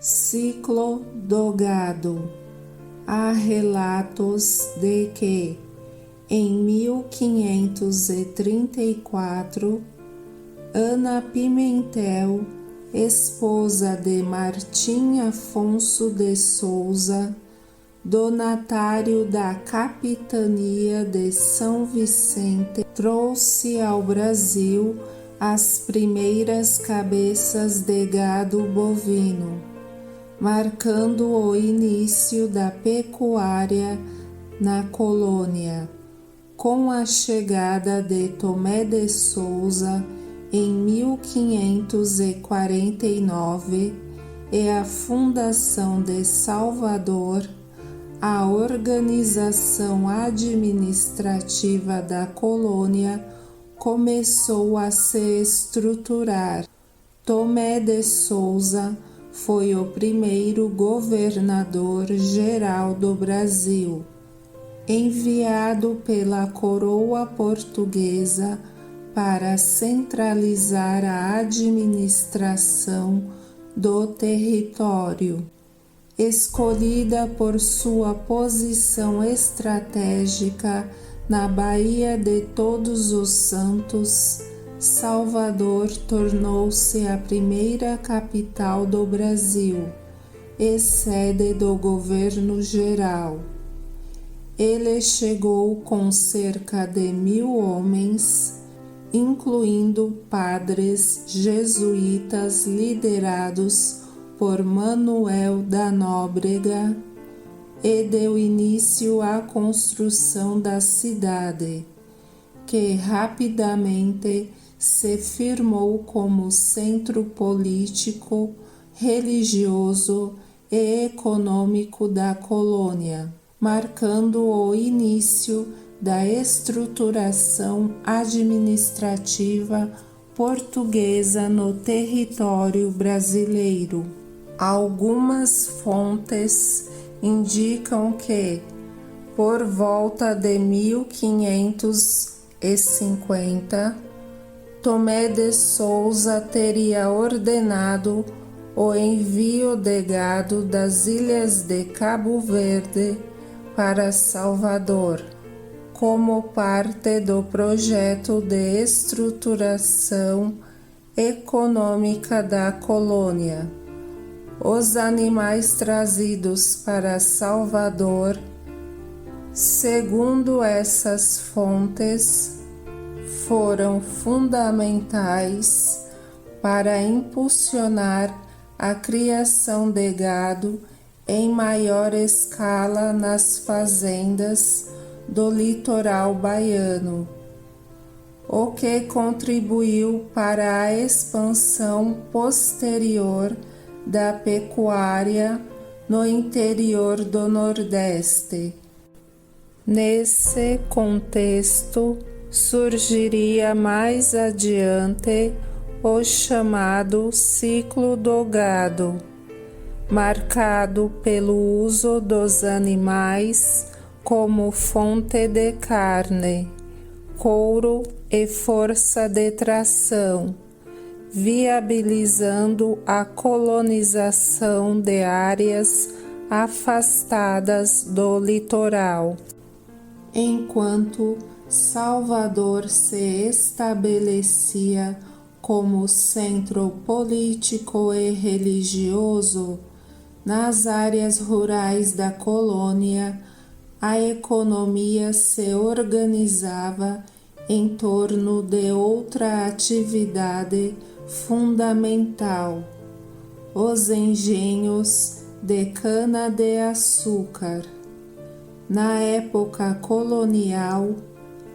Ciclo do gado. Há relatos de que, em 1534, Ana Pimentel, esposa de Martim Afonso de Souza, donatário da capitania de São Vicente, trouxe ao Brasil as primeiras cabeças de gado bovino, marcando o início da pecuária na colônia. Com a chegada de Tomé de Souza em 1549 e a fundação de Salvador, a organização administrativa da colônia começou a se estruturar. Tomé de Souza foi o primeiro governador-geral do Brasil, enviado pela coroa portuguesa para centralizar a administração do território. Escolhida por sua posição estratégica na Baía de Todos os Santos, Salvador tornou-se a primeira capital do Brasil e sede do governo geral. Ele chegou com cerca de 1.000 homens, incluindo padres jesuítas liderados por Manuel da Nóbrega, e deu início à construção da cidade, que rapidamente se firmou como centro político, religioso e econômico da colônia, marcando o início da estruturação administrativa portuguesa no território brasileiro. Algumas fontes indicam que, por volta de 1550, Tomé de Souza teria ordenado o envio de gado das ilhas de Cabo Verde para Salvador, como parte do projeto de estruturação econômica da colônia. Os animais trazidos para Salvador, segundo essas fontes, foram fundamentais para impulsionar a criação de gado em maior escala nas fazendas do litoral baiano, o que contribuiu para a expansão posterior da pecuária no interior do Nordeste. Nesse contexto, surgiria mais adiante o chamado ciclo do gado, marcado pelo uso dos animais como fonte de carne, couro e força de tração, viabilizando a colonização de áreas afastadas do litoral. Enquanto Salvador se estabelecia como centro político e religioso, nas áreas rurais da colônia, a economia se organizava em torno de outra atividade fundamental: os engenhos de cana-de-açúcar. Na época colonial,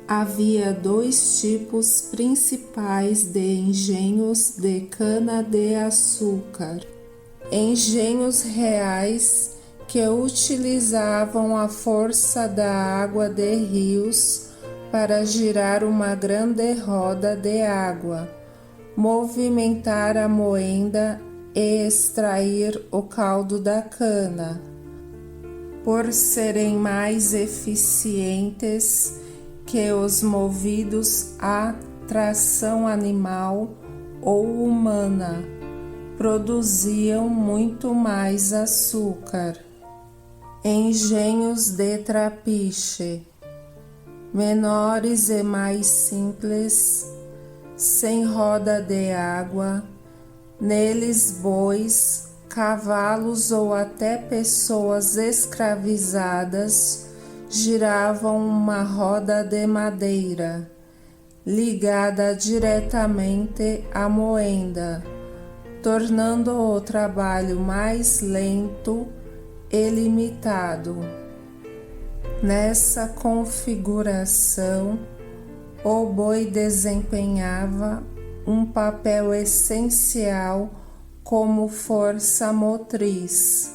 havia dois tipos principais de engenhos de cana-de-açúcar: engenhos reais, que utilizavam a força da água de rios para girar uma grande roda de água, movimentar a moenda e extrair o caldo da cana. Por serem mais eficientes que os movidos a tração animal ou humana, produziam muito mais açúcar. Engenhos de trapiche, menores e mais simples, sem roda de água, neles bois, cavalos ou até pessoas escravizadas giravam uma roda de madeira, ligada diretamente à moenda, tornando o trabalho mais lento e limitado. Nessa configuração, o boi desempenhava um papel essencial como força motriz,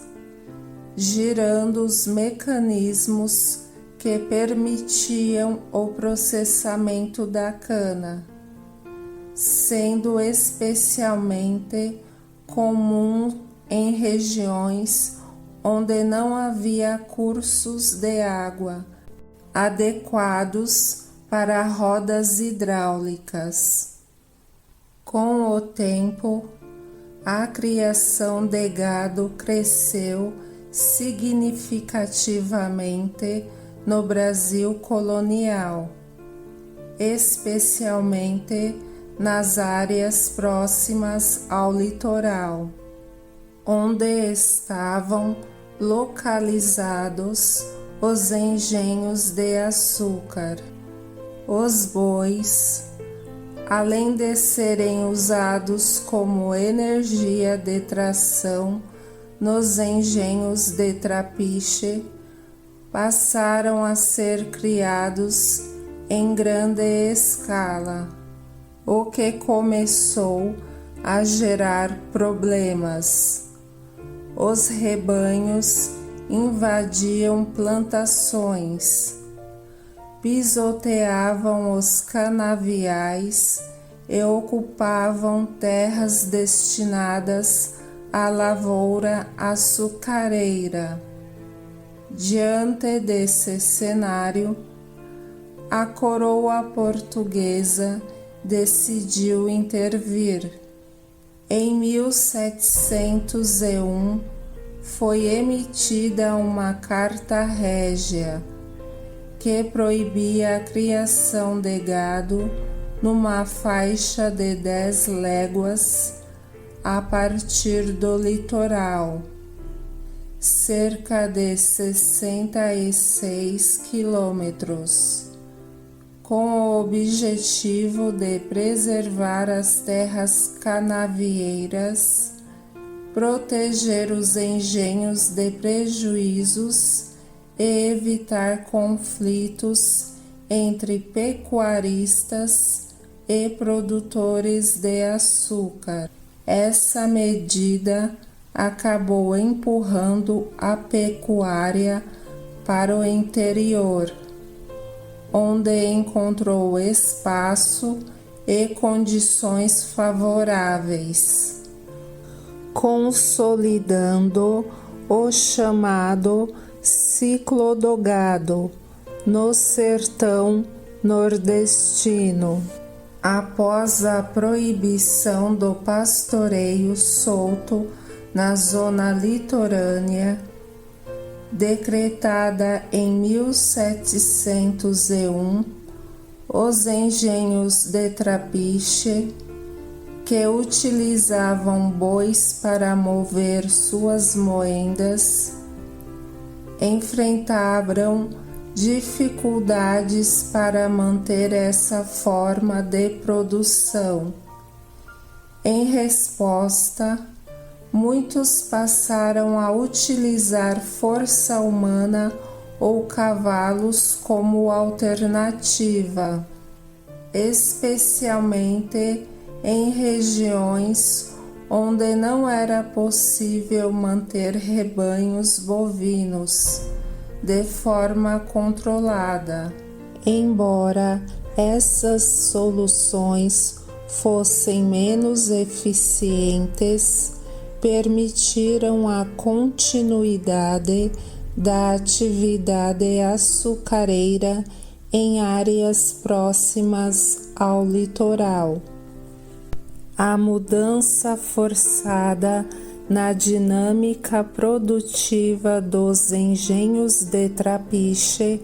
girando os mecanismos que permitiam o processamento da cana, sendo especialmente comum em regiões onde não havia cursos de água adequados para rodas hidráulicas. Com o tempo, a criação de gado cresceu significativamente no Brasil colonial, especialmente nas áreas próximas ao litoral, onde estavam localizados os engenhos de açúcar. Os bois, além de serem usados como energia de tração nos engenhos de trapiche, passaram a ser criados em grande escala, o que começou a gerar problemas. Os rebanhos invadiam plantações, pisoteavam os canaviais e ocupavam terras destinadas à lavoura açucareira. Diante desse cenário, a coroa portuguesa decidiu intervir. Em 1701, foi emitida uma carta régia que proibia a criação de gado numa faixa de 10 léguas a partir do litoral, cerca de 66 quilômetros, com o objetivo de preservar as terras canavieiras, proteger os engenhos de prejuízos e evitar conflitos entre pecuaristas e produtores de açúcar. Essa medida acabou empurrando a pecuária para o interior, onde encontrou espaço e condições favoráveis, consolidando o chamado ciclo do gado no sertão nordestino. Após a proibição do pastoreio solto na zona litorânea, decretada em 1701, os engenhos de trapiche, que utilizavam bois para mover suas moendas, enfrentaram dificuldades para manter essa forma de produção. Em resposta, muitos passaram a utilizar força humana ou cavalos como alternativa, especialmente em regiões onde não era possível manter rebanhos bovinos de forma controlada. Embora essas soluções fossem menos eficientes, permitiram a continuidade da atividade açucareira em áreas próximas ao litoral. A mudança forçada na dinâmica produtiva dos engenhos de Trapiche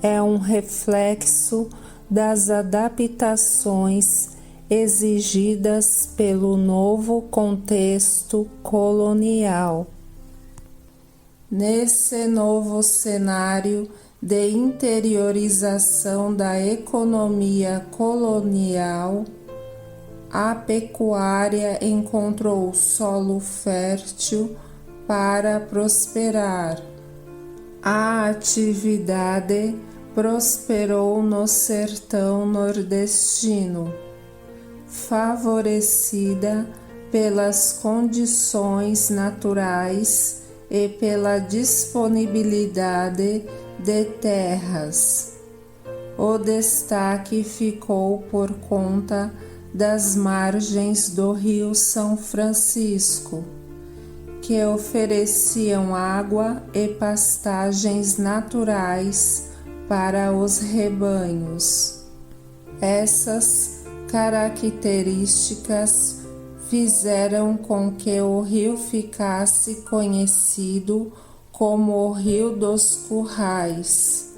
é um reflexo das adaptações exigidas pelo novo contexto colonial. Nesse novo cenário de interiorização da economia colonial, a pecuária encontrou solo fértil para prosperar. A atividade prosperou no sertão nordestino, favorecida pelas condições naturais e pela disponibilidade de terras. O destaque ficou por conta das margens do Rio São Francisco, que ofereciam água e pastagens naturais para os rebanhos. Essas características fizeram com que o rio ficasse conhecido como o Rio dos Currais,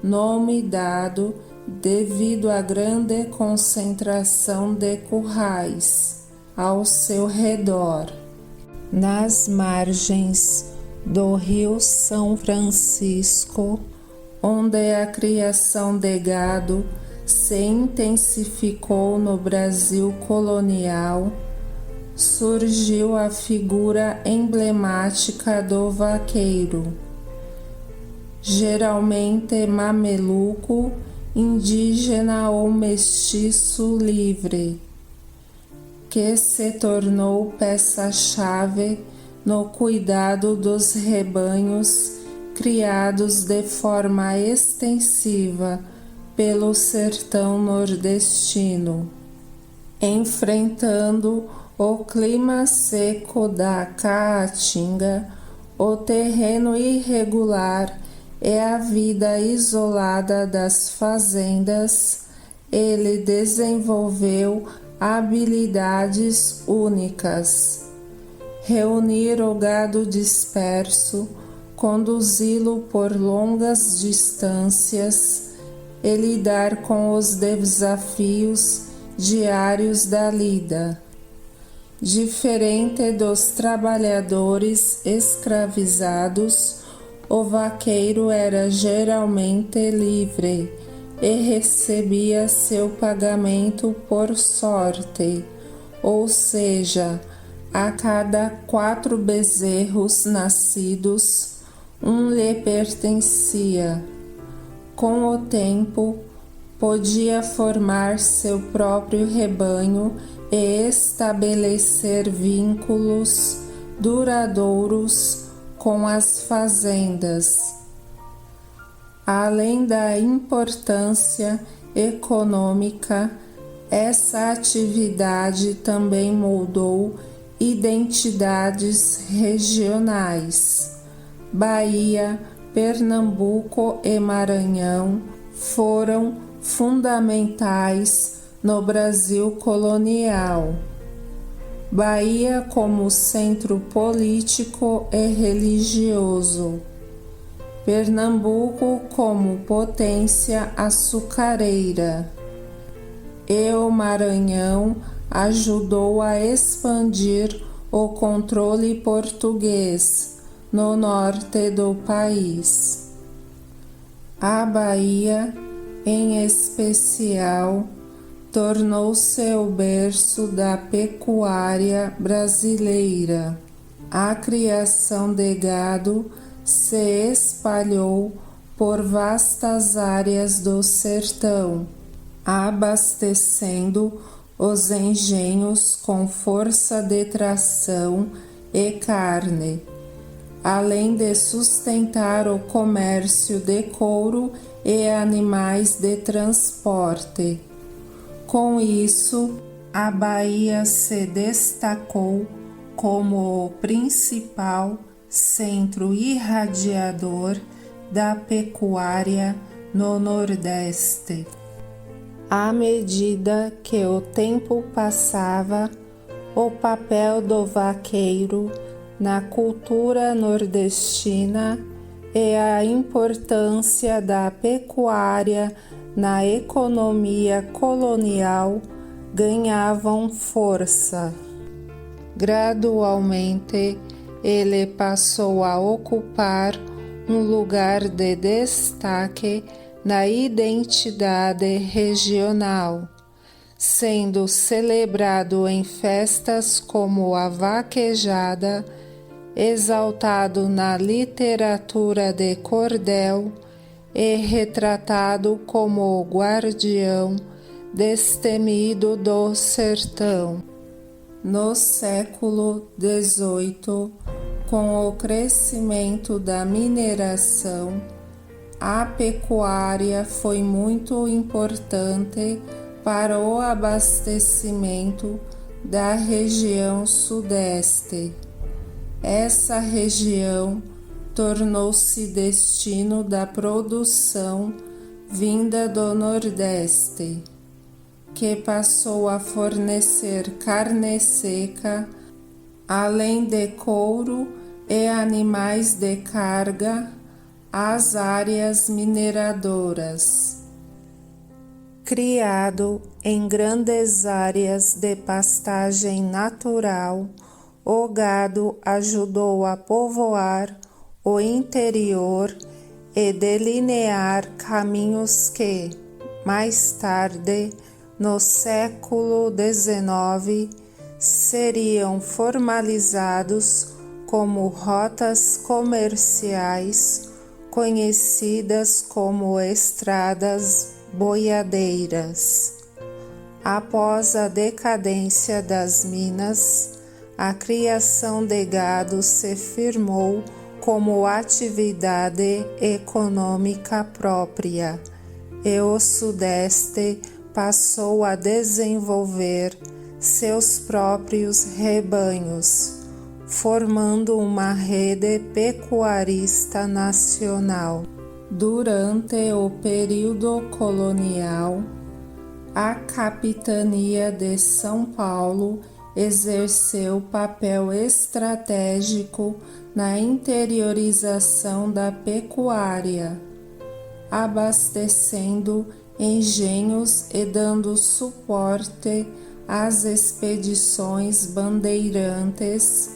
nome dado devido à grande concentração de currais ao seu redor. Nas margens do Rio São Francisco, onde a criação de gado se intensificou no Brasil colonial, surgiu a figura emblemática do vaqueiro, geralmente mameluco, indígena ou mestiço livre, que se tornou peça-chave no cuidado dos rebanhos criados de forma extensiva pelo sertão nordestino. Enfrentando o clima seco da Caatinga, o terreno irregular e a vida isolada das fazendas, ele desenvolveu habilidades únicas: reunir o gado disperso, conduzi-lo por longas distâncias e lidar com os desafios diários da lida. Diferente dos trabalhadores escravizados, o vaqueiro era geralmente livre e recebia seu pagamento por sorte, ou seja, a cada 4 bezerros nascidos, um lhe pertencia. Com o tempo, podia formar seu próprio rebanho e estabelecer vínculos duradouros com as fazendas. Além da importância econômica, essa atividade também moldou identidades regionais. Bahia, Pernambuco e Maranhão foram fundamentais no Brasil colonial. Bahia como centro político e religioso, Pernambuco como potência açucareira, e o Maranhão ajudou a expandir o controle português no norte do país. A Bahia, em especial, tornou-se o berço da pecuária brasileira. A criação de gado se espalhou por vastas áreas do sertão, abastecendo os engenhos com força de tração e carne, além de sustentar o comércio de couro e animais de transporte. Com isso, a Bahia se destacou como o principal centro irradiador da pecuária no Nordeste. À medida que o tempo passava, o papel do vaqueiro na cultura nordestina e a importância da pecuária na economia colonial ganhavam força. Gradualmente, ele passou a ocupar um lugar de destaque na identidade regional, sendo celebrado em festas como a vaquejada, exaltado na literatura de cordel e retratado como o guardião destemido do sertão. No século XVIII, com o crescimento da mineração, a pecuária foi muito importante para o abastecimento da região sudeste. Essa região tornou-se destino da produção vinda do Nordeste, que passou a fornecer carne seca, além de couro e animais de carga, às áreas mineradoras. Criado em grandes áreas de pastagem natural, o gado ajudou a povoar o interior e delinear caminhos que, mais tarde, no século XIX, seriam formalizados como rotas comerciais conhecidas como estradas boiadeiras. Após a decadência das minas, a criação de gado se firmou como atividade econômica própria e o Sudeste passou a desenvolver seus próprios rebanhos, formando uma rede pecuarista nacional. Durante o período colonial, a capitania de São Paulo exerceu papel estratégico na interiorização da pecuária, abastecendo engenhos e dando suporte às expedições bandeirantes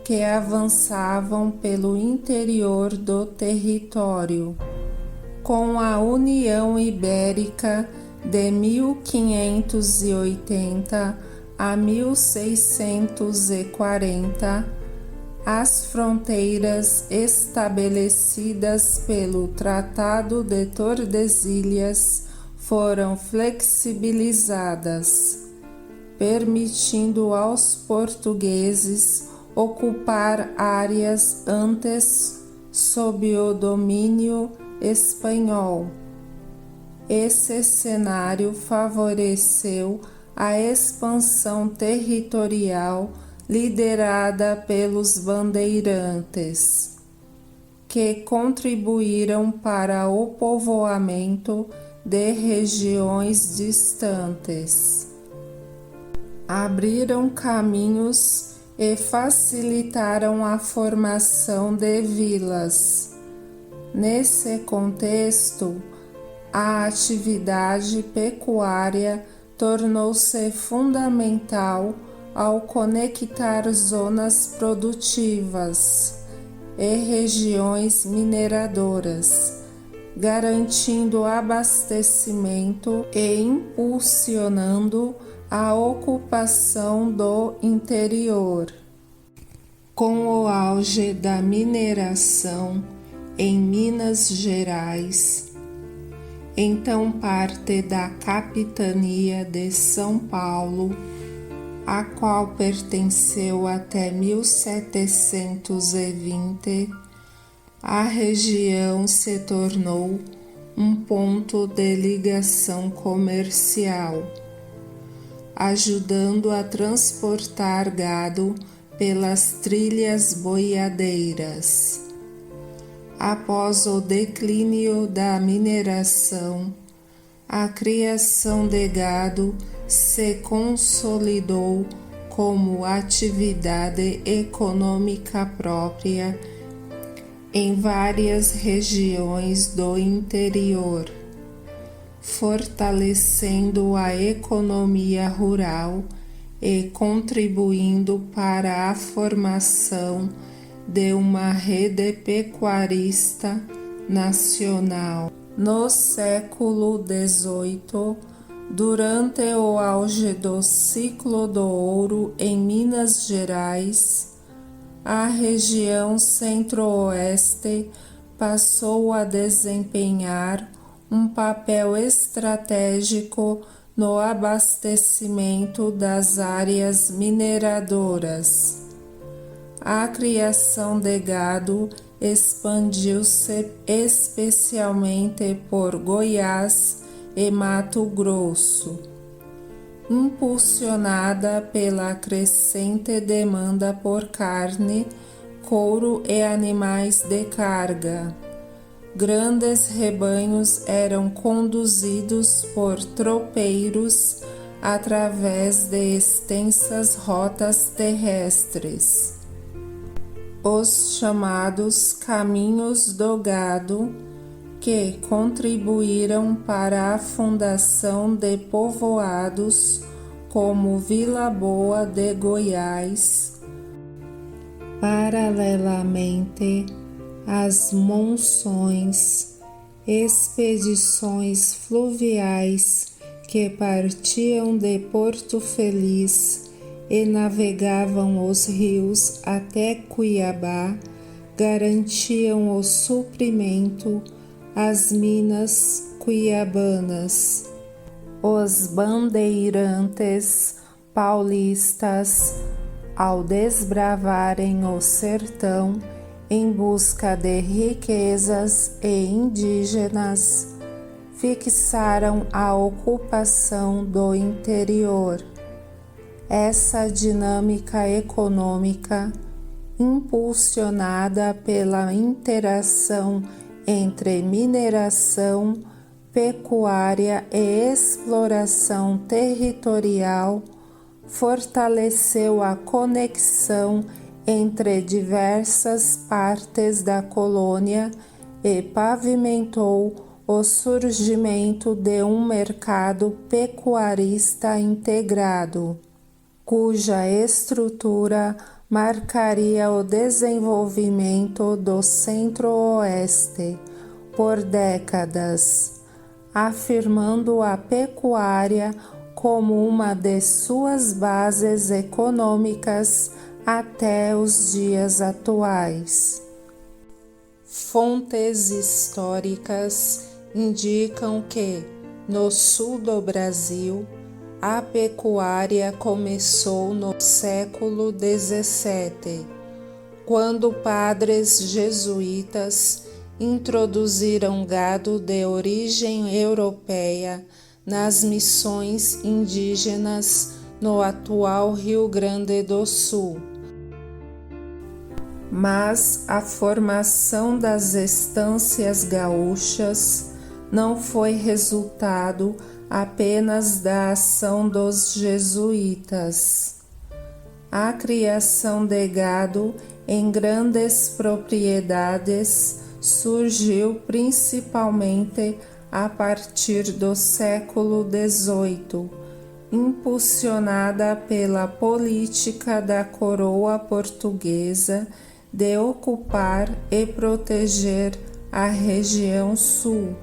que avançavam pelo interior do território. Com a União Ibérica de 1580 a 1640, as fronteiras estabelecidas pelo Tratado de Tordesilhas foram flexibilizadas, permitindo aos portugueses ocupar áreas antes sob o domínio espanhol. Esse cenário favoreceu a expansão territorial liderada pelos bandeirantes, que contribuíram para o povoamento de regiões distantes, abriram caminhos e facilitaram a formação de vilas. Nesse contexto, a atividade pecuária tornou-se fundamental ao conectar zonas produtivas e regiões mineradoras, garantindo abastecimento e impulsionando a ocupação do interior. Com o auge da mineração em Minas Gerais, então parte da capitania de São Paulo, a qual pertenceu até 1720, a região se tornou um ponto de ligação comercial, ajudando a transportar gado pelas trilhas boiadeiras. Após o declínio da mineração, a criação de gado se consolidou como atividade econômica própria em várias regiões do interior, fortalecendo a economia rural e contribuindo para a formação de uma rede pecuarista nacional. No século XVIII, durante o auge do ciclo do ouro em Minas Gerais, a região centro-oeste passou a desempenhar um papel estratégico no abastecimento das áreas mineradoras. A criação de gado expandiu-se especialmente por Goiás e Mato Grosso, impulsionada pela crescente demanda por carne, couro e animais de carga. Grandes rebanhos eram conduzidos por tropeiros através de extensas rotas terrestres. Os chamados caminhos do gado, que contribuíram para a fundação de povoados como Vila Boa de Goiás. Paralelamente, as monções, expedições fluviais que partiam de Porto Feliz e navegavam os rios até Cuiabá, garantiam o suprimento às minas cuiabanas. Os bandeirantes paulistas, ao desbravarem o sertão em busca de riquezas e indígenas, fixaram a ocupação do interior. Essa dinâmica econômica, impulsionada pela interação entre mineração, pecuária e exploração territorial, fortaleceu a conexão entre diversas partes da colônia e pavimentou o surgimento de um mercado pecuarista integrado, cuja estrutura marcaria o desenvolvimento do Centro-Oeste por décadas, afirmando a pecuária como uma de suas bases econômicas até os dias atuais. Fontes históricas indicam que, no sul do Brasil, a pecuária começou no século XVII, quando padres jesuítas introduziram gado de origem europeia nas missões indígenas no atual Rio Grande do Sul. Mas a formação das estâncias gaúchas não foi resultado apenas da ação dos jesuítas. A criação de gado em grandes propriedades surgiu principalmente a partir do século XVIII, impulsionada pela política da coroa portuguesa de ocupar e proteger a região sul,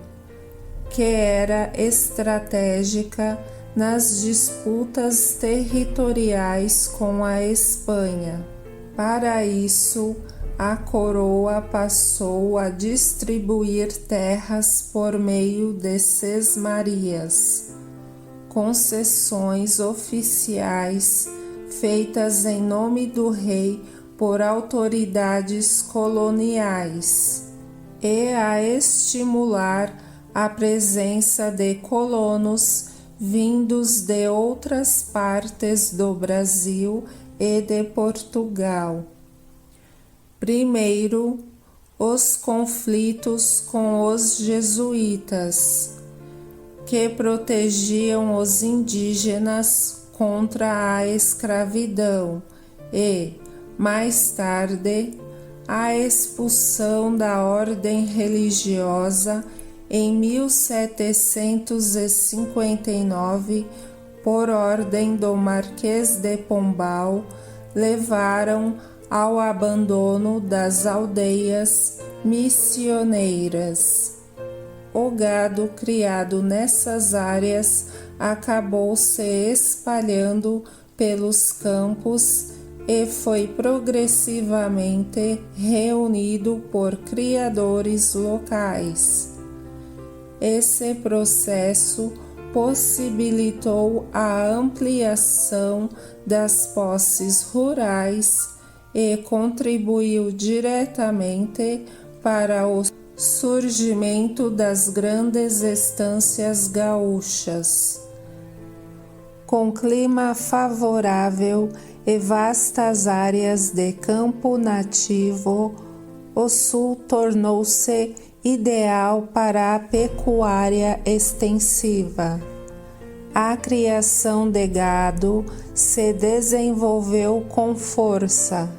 que era estratégica nas disputas territoriais com a Espanha. Para isso, a coroa passou a distribuir terras por meio de sesmarias, concessões oficiais feitas em nome do rei por autoridades coloniais, e a estimular a presença de colonos vindos de outras partes do Brasil e de Portugal. Primeiro, os conflitos com os jesuítas, que protegiam os indígenas contra a escravidão e, mais tarde, a expulsão da ordem religiosa em 1759 por ordem do Marquês de Pombal levaram ao abandono das aldeias missioneiras. O gado criado nessas áreas acabou se espalhando pelos campos e foi progressivamente reunido por criadores locais. Esse processo possibilitou a ampliação das posses rurais e contribuiu diretamente para o surgimento das grandes estâncias gaúchas. Com clima favorável e vastas áreas de campo nativo, o sul tornou-se ideal para a pecuária extensiva. A criação de gado se desenvolveu com força,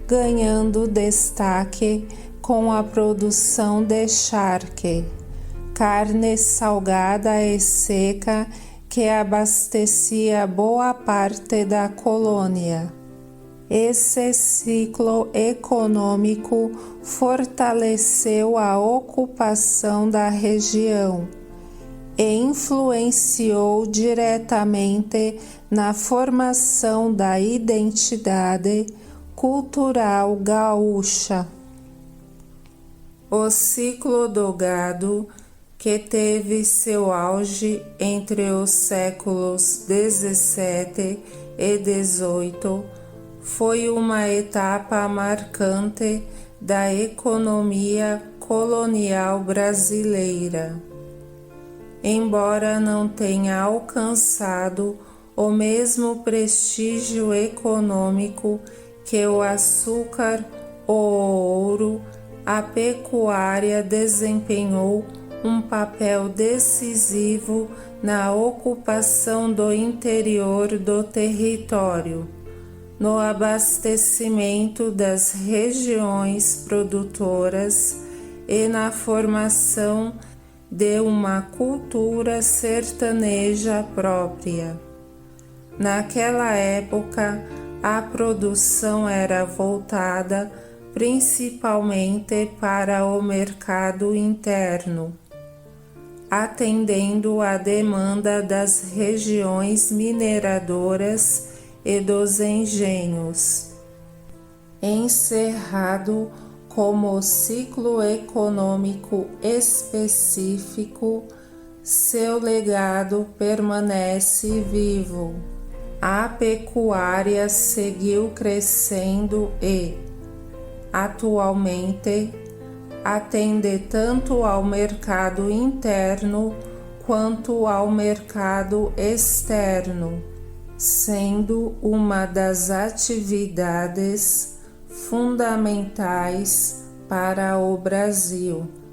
ganhando destaque com a produção de charque, carne salgada e seca que abastecia boa parte da colônia. Esse ciclo econômico fortaleceu a ocupação da região e influenciou diretamente na formação da identidade cultural gaúcha. O ciclo do gado, que teve seu auge entre os séculos XVII e XVIII, foi uma etapa marcante da economia colonial brasileira. Embora não tenha alcançado o mesmo prestígio econômico que o açúcar ou o ouro, a pecuária desempenhou um papel decisivo na ocupação do interior do território, no abastecimento das regiões produtoras e na formação de uma cultura sertaneja própria. Naquela época, a produção era voltada principalmente para o mercado interno, atendendo à demanda das regiões mineradoras e dos engenhos. Encerrado como ciclo econômico específico, seu legado permanece vivo. A pecuária seguiu crescendo e, atualmente, atende tanto ao mercado interno quanto ao mercado externo, sendo uma das atividades fundamentais para o Brasil.